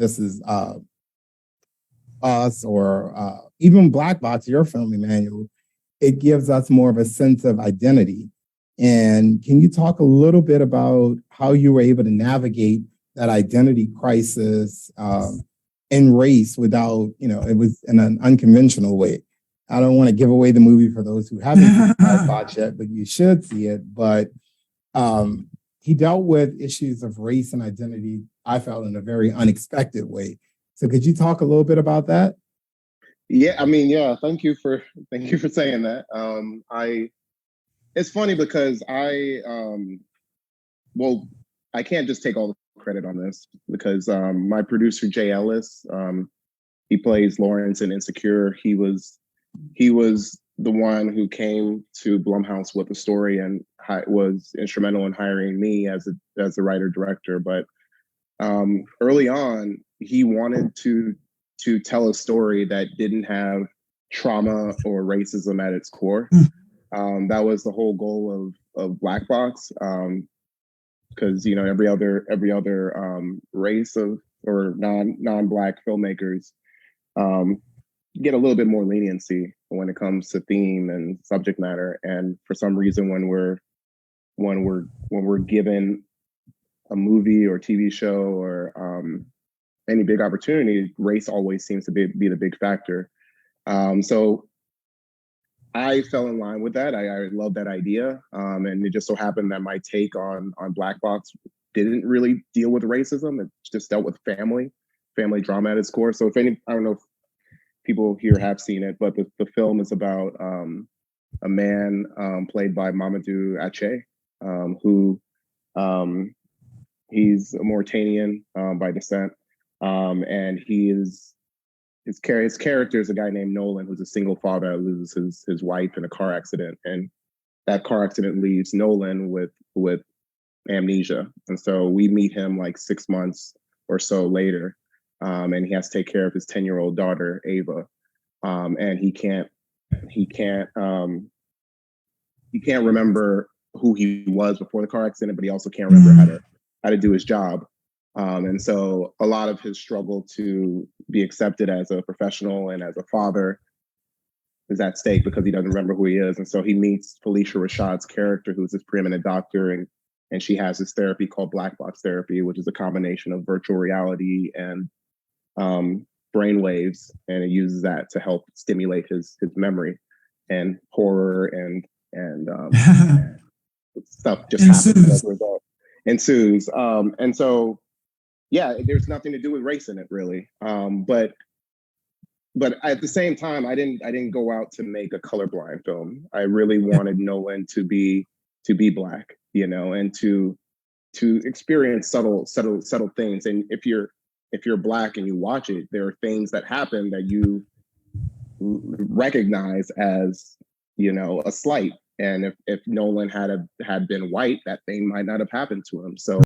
This Is Us, or even Black Box, your film, Emmanuel, it gives us more of a sense of identity. And can you talk a little bit about how you were able to navigate that identity crisis in race without, it was in an unconventional way? I don't want to give away the movie for those who haven't seen Black Box yet, but you should see it. But he dealt with issues of race and identity, I felt, in a very unexpected way. So could you talk a little bit about that? Yeah, I mean, yeah. Thank you for saying that. It's funny because well, I can't just take all the credit on this because my producer Jay Ellis, he plays Lawrence in Insecure. He was the one who came to Blumhouse with the story and was instrumental in hiring me as the writer director. But early on, he wanted to tell a story that didn't have trauma or racism at its core. That was the whole goal of Black Box, because every other race of or non-Black filmmakers get a little bit more leniency when it comes to theme and subject matter. And for some reason, when we're given a movie or TV show or any big opportunity, race always seems to be the big factor. So I fell in line with that. I love that idea. And it just so happened that my take on Black Box didn't really deal with racism. It just dealt with family drama at its core. So I don't know if people here have seen it, but the film is about a man played by Mamadou Ache, who he's a Mauritanian by descent. And his character is a guy named Nolan, who's a single father that loses his wife in a car accident. And that car accident leaves Nolan with amnesia. And so we meet him like 6 months or so later. And he has to take care of his 10-year-old daughter, Ava. And he can't remember who he was before the car accident, but he also can't remember how to do his job. And so a lot of his struggle to be accepted as a professional and as a father is at stake because he doesn't remember who he is. And so he meets Felicia Rashad's character, who's this preeminent doctor, and she has this therapy called Black Box therapy, which is a combination of virtual reality and brain waves, and it uses that to help stimulate his memory, and horror and stuff just happens as a result. Ensues. And so yeah, there's nothing to do with race in it really. But at the same time, I didn't go out to make a colorblind film. I really wanted Nolan to be Black, and to experience subtle things. And if you're Black and you watch it, there are things that happen that you recognize as, a slight. And if Nolan had been white, that thing might not have happened to him. So